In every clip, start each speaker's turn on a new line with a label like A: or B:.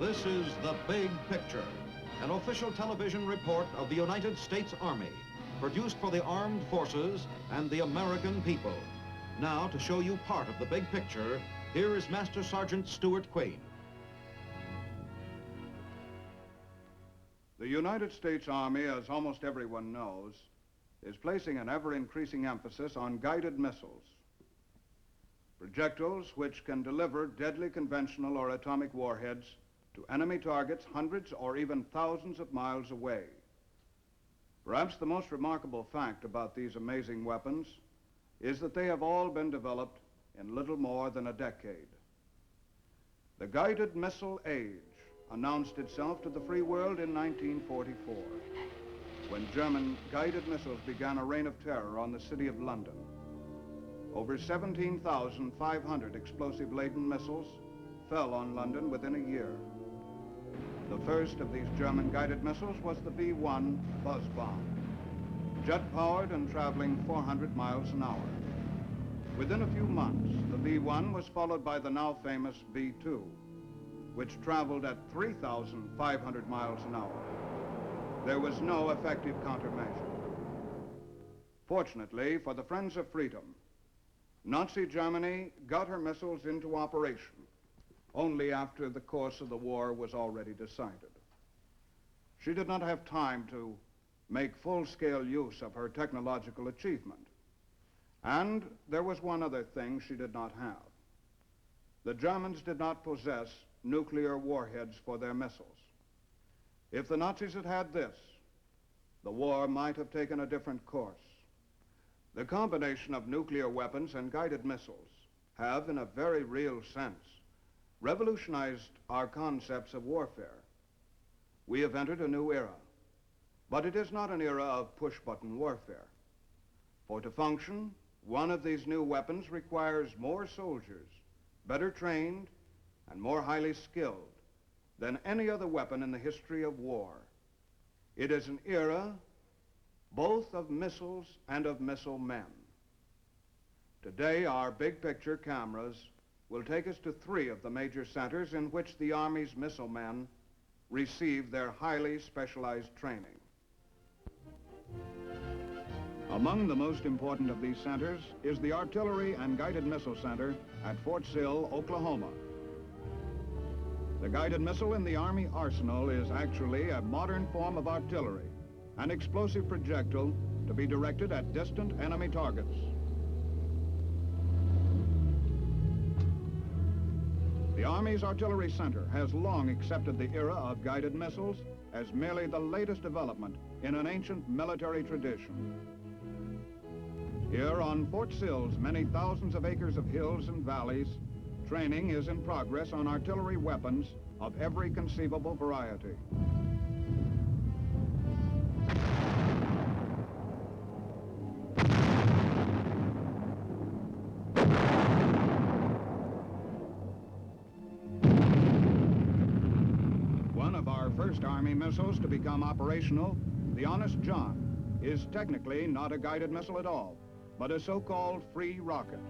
A: This is The Big Picture, an official television report of the United States Army, produced for the armed forces and the American people. Now, to show you part of the big picture, here is Master Sergeant Stuart Quain.
B: The United States Army, as almost everyone knows, is placing an ever-increasing emphasis on guided missiles. Projectiles which can deliver deadly conventional or atomic warheads to enemy targets hundreds or even thousands of miles away. Perhaps the most remarkable fact about these amazing weapons is that they have all been developed in little more than a decade. The guided missile age announced itself to the free world in 1944, when German guided missiles began a reign of terror on the city of London. Over 17,500 explosive-laden missiles fell on London within a year. The first of these German guided missiles was the V-1 Buzz bomb, jet-powered and traveling 400 miles an hour. Within a few months, the V-1 was followed by the now famous V-2, which traveled at 3,500 miles an hour. There was no effective countermeasure. Fortunately for the Friends of Freedom, Nazi Germany got her missiles into operation only after the course of the war was already decided. She did not have time to make full-scale use of her technological achievement. And there was one other thing she did not have. The Germans did not possess nuclear warheads for their missiles. If the Nazis had had this, the war might have taken a different course. The combination of nuclear weapons and guided missiles have, in a very real sense, revolutionized our concepts of warfare. We have entered a new era, but it is not an era of push-button warfare. For to function, one of these new weapons requires more soldiers, better trained, and more highly skilled than any other weapon in the history of war. It is an era both of missiles and of missile men. Today, our big picture cameras will take us to 3 of the major centers in which the Army's missile men receive their highly specialized training. Among the most important of these centers is the Artillery and Guided Missile Center at Fort Sill, Oklahoma. The guided missile in the Army arsenal is actually a modern form of artillery, an explosive projectile to be directed at distant enemy targets. The Army's Artillery Center has long accepted the era of guided missiles as merely the latest development in an ancient military tradition. Here on Fort Sill's many thousands of acres of hills and valleys, training is in progress on artillery weapons of every conceivable variety. One of our first Army missiles to become operational, the Honest John, is technically not a guided missile at all, but a so-called free rocket.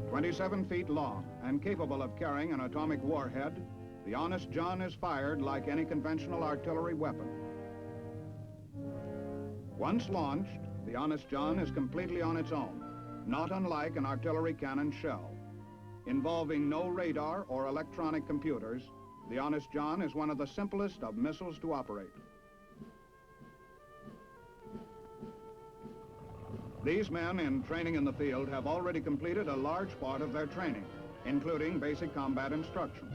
B: 27 feet long and capable of carrying an atomic warhead, the Honest John is fired like any conventional artillery weapon. Once launched, the Honest John is completely on its own, not unlike an artillery cannon shell. Involving no radar or electronic computers, the Honest John is one of the simplest of missiles to operate. These men in training in the field have already completed a large part of their training, including basic combat instruction.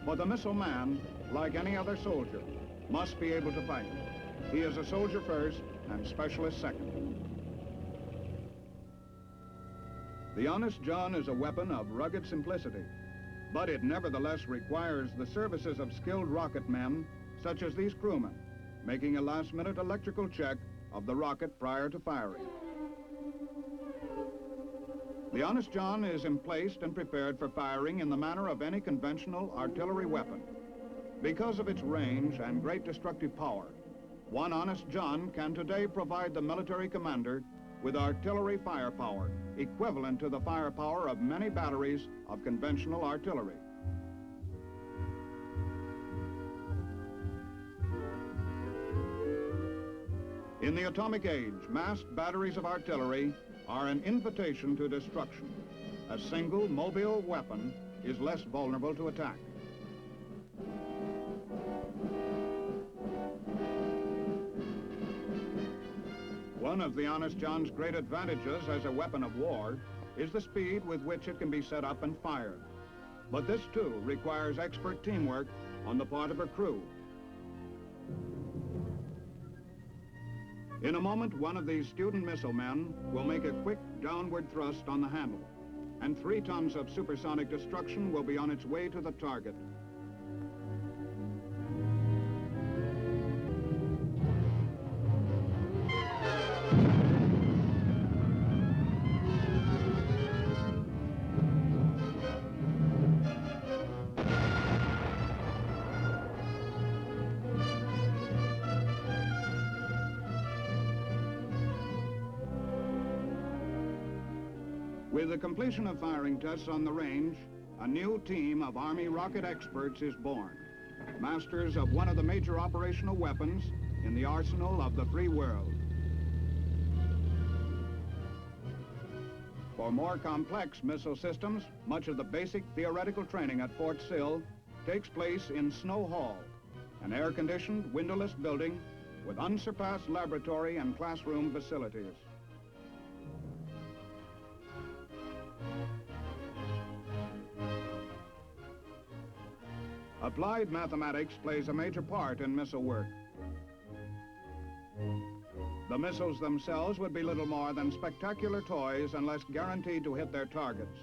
B: For the missile man, like any other soldier, must be able to fight. He is a soldier first and specialist second. The Honest John is a weapon of rugged simplicity, but it nevertheless requires the services of skilled rocket men, such as these crewmen, making a last-minute electrical check of the rocket prior to firing. The Honest John is emplaced and prepared for firing in the manner of any conventional artillery weapon. Because of its range and great destructive power, one Honest John can today provide the military commander with artillery firepower equivalent to the firepower of many batteries of conventional artillery. In the atomic age, massed batteries of artillery are an invitation to destruction. A single mobile weapon is less vulnerable to attack. One of the Honest John's great advantages as a weapon of war is the speed with which it can be set up and fired. But this, too, requires expert teamwork on the part of her crew. In a moment, one of these student missile men will make a quick downward thrust on the handle, and 3 tons of supersonic destruction will be on its way to the target. With the completion of firing tests on the range, a new team of Army rocket experts is born, masters of one of the major operational weapons in the arsenal of the free world. For more complex missile systems, much of the basic theoretical training at Fort Sill takes place in Snow Hall, an air-conditioned, windowless building with unsurpassed laboratory and classroom facilities. Applied mathematics plays a major part in missile work. The missiles themselves would be little more than spectacular toys unless guaranteed to hit their targets.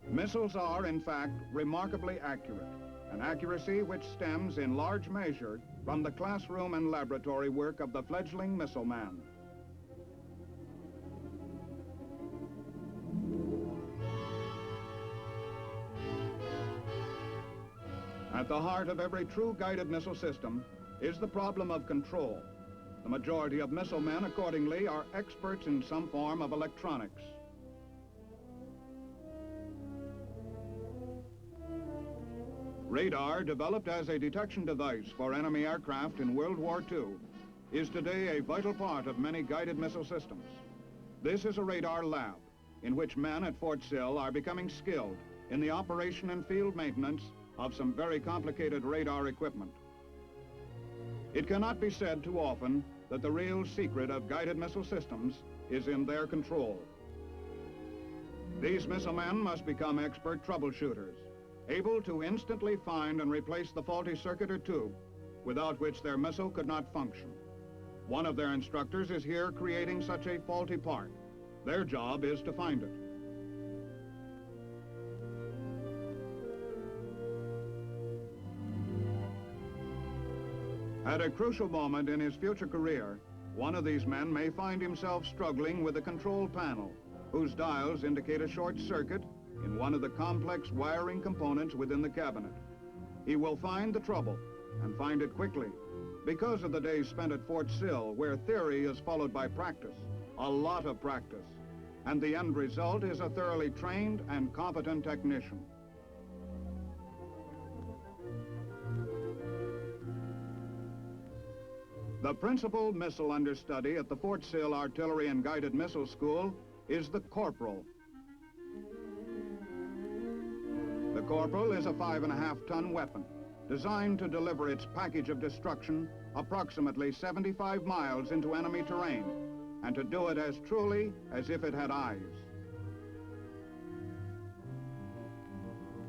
B: Missiles are, in fact, remarkably accurate, an accuracy which stems in large measure from the classroom and laboratory work of the fledgling missile man. At the heart of every true guided missile system is the problem of control. The majority of missile men, accordingly, are experts in some form of electronics. Radar, developed as a detection device for enemy aircraft in World War II, is today a vital part of many guided missile systems. This is a radar lab in which men at Fort Sill are becoming skilled in the operation and field maintenance of some very complicated radar equipment. It cannot be said too often that the real secret of guided missile systems is in their control. These missile men must become expert troubleshooters, able to instantly find and replace the faulty circuit or tube, without which their missile could not function. One of their instructors is here creating such a faulty part. Their job is to find it. At a crucial moment in his future career, one of these men may find himself struggling with a control panel whose dials indicate a short circuit in one of the complex wiring components within the cabinet. He will find the trouble and find it quickly because of the days spent at Fort Sill, where theory is followed by practice, a lot of practice, and the end result is a thoroughly trained and competent technician. The principal missile understudy at the Fort Sill Artillery and Guided Missile School is the corporal. The corporal is a 5.5-ton weapon designed to deliver its package of destruction approximately 75 miles into enemy terrain, and to do it as truly as if it had eyes.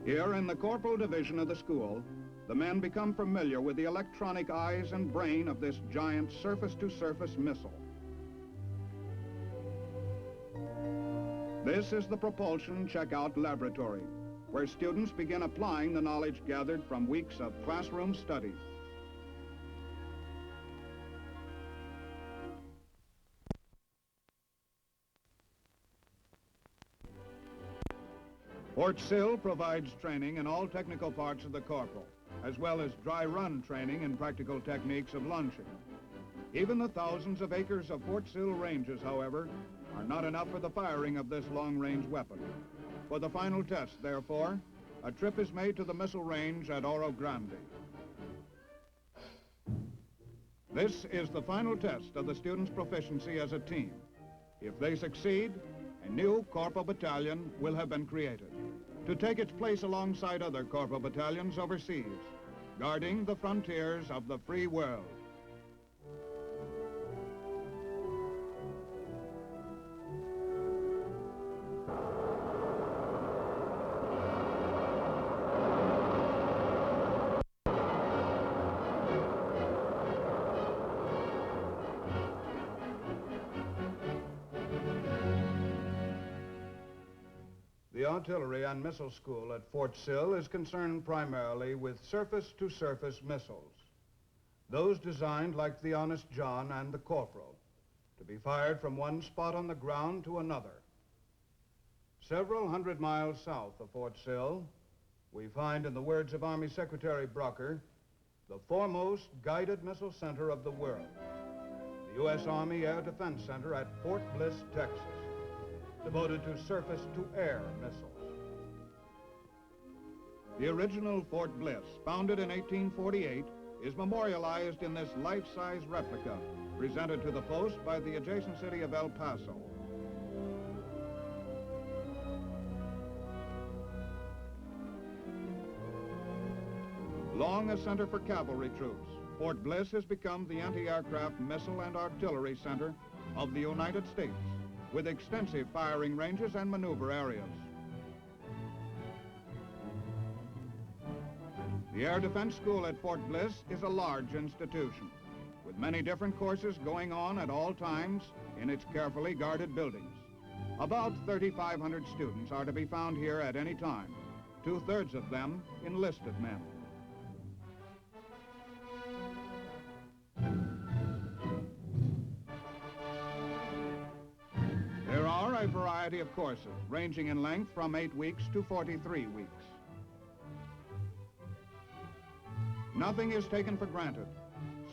B: Here in the corporal division of the school, the men become familiar with the electronic eyes and brain of this giant surface-to-surface missile. This is the propulsion checkout laboratory, where students begin applying the knowledge gathered from weeks of classroom study. Fort Sill provides training in all technical parts of the corporal, as well as dry run training in practical techniques of launching. Even the thousands of acres of Fort Sill ranges, however, are not enough for the firing of this long-range weapon. For the final test, therefore, a trip is made to the missile range at Oro Grande. This is the final test of the students' proficiency as a team. If they succeed, a new corporal battalion will have been created to take its place alongside other corporal battalions overseas, guarding the frontiers of the free world. The Artillery and Missile School at Fort Sill is concerned primarily with surface-to-surface missiles. Those designed like the Honest John and the Corporal, to be fired from one spot on the ground to another. Several hundred miles south of Fort Sill, we find, in the words of Army Secretary Brucker, the foremost guided missile center of the world, the U.S. Army Air Defense Center at Fort Bliss, Texas, devoted to surface-to-air missiles. The original Fort Bliss, founded in 1848, is memorialized in this life-size replica presented to the post by the adjacent city of El Paso. Long a center for cavalry troops, Fort Bliss has become the anti-aircraft missile and artillery center of the United States, with extensive firing ranges and maneuver areas. The Air Defense School at Fort Bliss is a large institution, with many different courses going on at all times in its carefully guarded buildings. About 3,500 students are to be found here at any time, 2/3 of them enlisted men. There are a variety of courses, ranging in length from 8 weeks to 43 weeks. Nothing is taken for granted.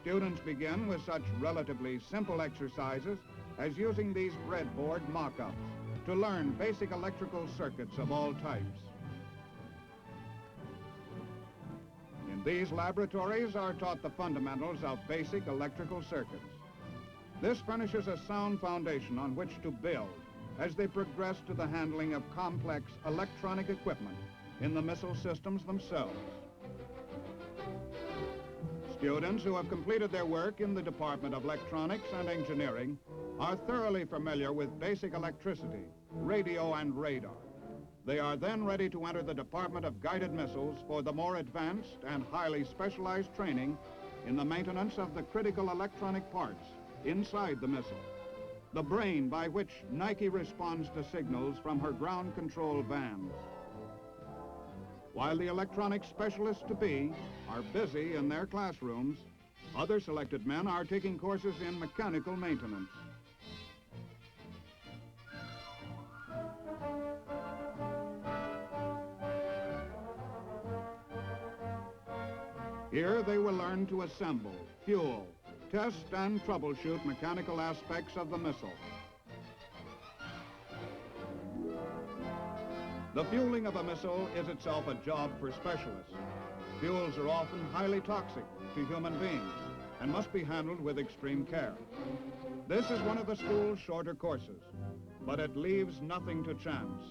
B: Students begin with such relatively simple exercises as using these breadboard mock-ups to learn basic electrical circuits of all types. In these laboratories are taught the fundamentals of basic electrical circuits. This furnishes a sound foundation on which to build as they progress to the handling of complex electronic equipment in the missile systems themselves. Students who have completed their work in the Department of Electronics and Engineering are thoroughly familiar with basic electricity, radio, and radar. They are then ready to enter the Department of Guided Missiles for the more advanced and highly specialized training in the maintenance of the critical electronic parts inside the missile, the brain by which Nike responds to signals from her ground control bands. While the electronic specialists-to-be are busy in their classrooms, other selected men are taking courses in mechanical maintenance. Here they will learn to assemble, fuel, test and troubleshoot mechanical aspects of the missile. The fueling of a missile is itself a job for specialists. Fuels are often highly toxic to human beings and must be handled with extreme care. This is one of the school's shorter courses, but it leaves nothing to chance.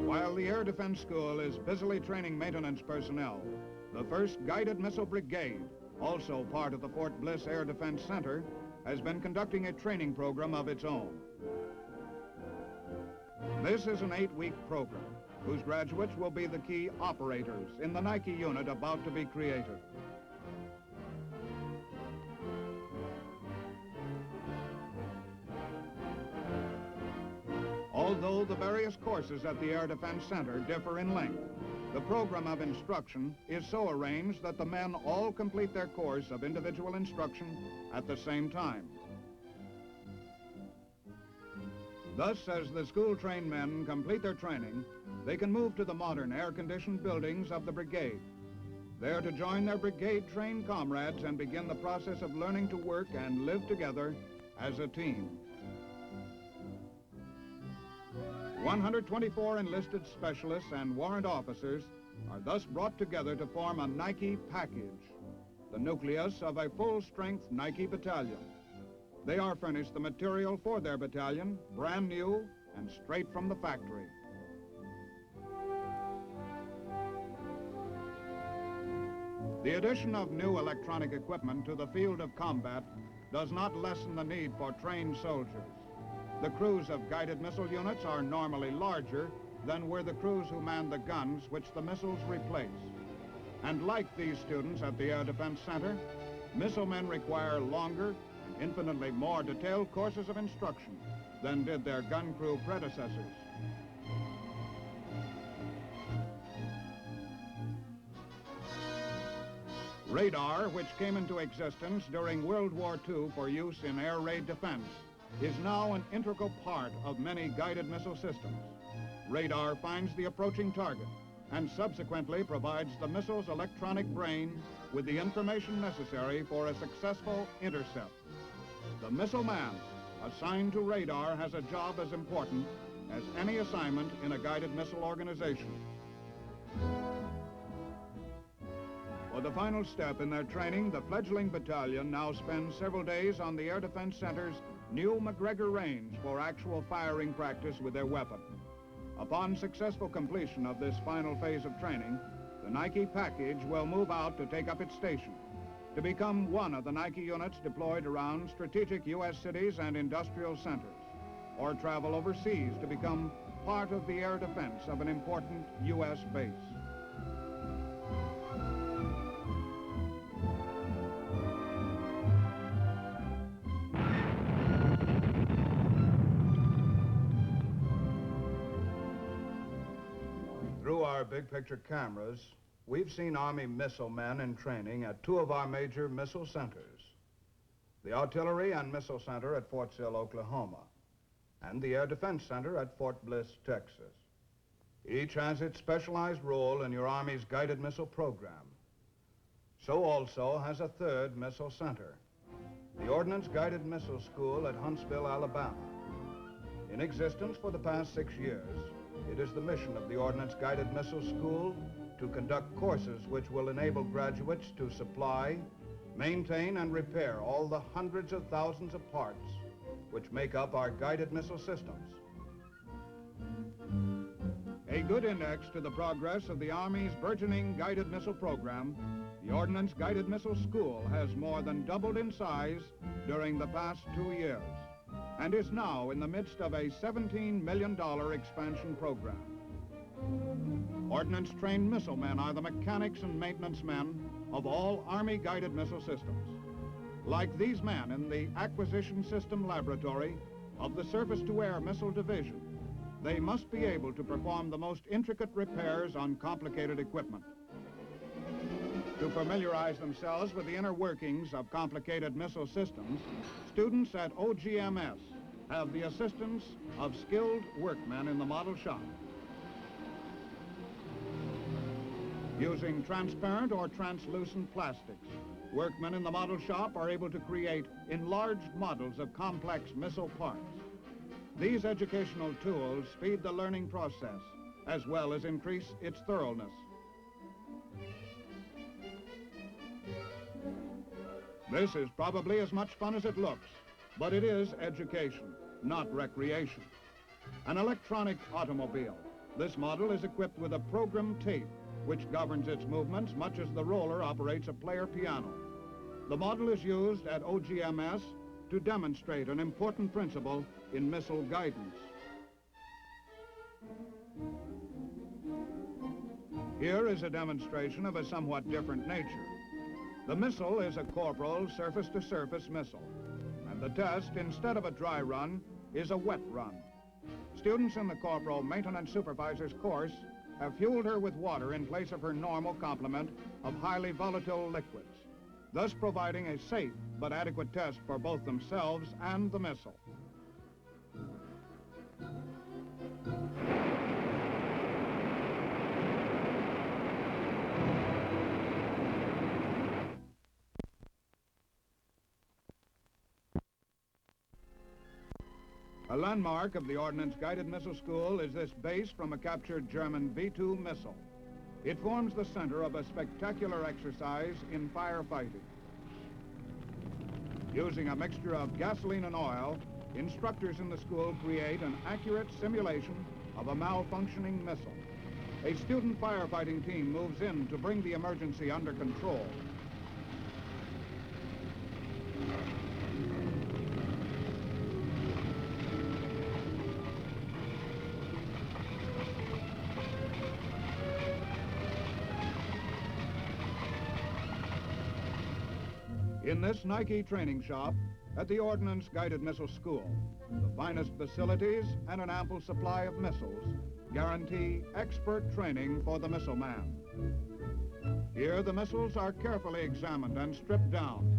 B: While the Air Defense School is busily training maintenance personnel, the 1st Guided Missile Brigade, also part of the Fort Bliss Air Defense Center, has been conducting a training program of its own. This is an 8-week program whose graduates will be the key operators in the Nike unit about to be created. Although the various courses at the Air Defense Center differ in length, the program of instruction is so arranged that the men all complete their course of individual instruction at the same time. Thus, as the school-trained men complete their training, they can move to the modern air-conditioned buildings of the brigade, there to join their brigade-trained comrades and begin the process of learning to work and live together as a team. 124 enlisted specialists and warrant officers are thus brought together to form a Nike package, the nucleus of a full-strength Nike battalion. They are furnished the material for their battalion, brand new and straight from the factory. The addition of new electronic equipment to the field of combat does not lessen the need for trained soldiers. The crews of guided missile units are normally larger than were the crews who manned the guns which the missiles replace. And like these students at the Air Defense Center, missile men require longer and infinitely more detailed courses of instruction than did their gun crew predecessors. Radar, which came into existence during World War II for use in air raid defense, is now an integral part of many guided missile systems. Radar finds the approaching target and subsequently provides the missile's electronic brain with the information necessary for a successful intercept. The missile man assigned to radar has a job as important as any assignment in a guided missile organization. For the final step in their training, the fledgling battalion now spends several days on the Air Defense Center's new McGregor range for actual firing practice with their weapon. Upon successful completion of this final phase of training, the Nike package will move out to take up its station, to become one of the Nike units deployed around strategic U.S. cities and industrial centers, or travel overseas to become part of the air defense of an important U.S. base. Through our big picture cameras, we've seen Army missile men in training at two of our major missile centers, the Artillery and Missile Center at Fort Sill, Oklahoma, and the Air Defense Center at Fort Bliss, Texas. Each has its specialized role in your Army's guided missile program. So also has a third missile center, the Ordnance Guided Missile School at Huntsville, Alabama. In existence for the past 6 years, it is the mission of the Ordnance Guided Missile School to conduct courses which will enable graduates to supply, maintain, and repair all the hundreds of thousands of parts which make up our guided missile systems. A good index to the progress of the Army's burgeoning guided missile program, the Ordnance Guided Missile School has more than doubled in size during the past 2 years and is now in the midst of a $17 million expansion program. Ordnance-trained missile men are the mechanics and maintenance men of all Army guided missile systems. Like these men in the Acquisition System Laboratory of the Surface-to-Air Missile Division, they must be able to perform the most intricate repairs on complicated equipment. To familiarize themselves with the inner workings of complicated missile systems, students at OGMS have the assistance of skilled workmen in the model shop. Using transparent or translucent plastics, workmen in the model shop are able to create enlarged models of complex missile parts. These educational tools speed the learning process as well as increase its thoroughness. This is probably as much fun as it looks, but it is education, not recreation. An electronic automobile. This model is equipped with a program tape which governs its movements much as the roller operates a player piano. The model is used at OGMS to demonstrate an important principle in missile guidance. Here is a demonstration of a somewhat different nature. The missile is a Corporal surface-to-surface missile, and the test, instead of a dry run, is a wet run. Students in the Corporal Maintenance Supervisor's course have fueled her with water in place of her normal complement of highly volatile liquids, thus providing a safe but adequate test for both themselves and the missile. A landmark of the Ordnance Guided Missile School is this base from a captured German V-2 missile. It forms the center of a spectacular exercise in firefighting. Using a mixture of gasoline and oil, instructors in the school create an accurate simulation of a malfunctioning missile. A student firefighting team moves in to bring the emergency under control. In this Nike training shop at the Ordnance Guided Missile School, the finest facilities and an ample supply of missiles guarantee expert training for the missile man. Here, the missiles are carefully examined and stripped down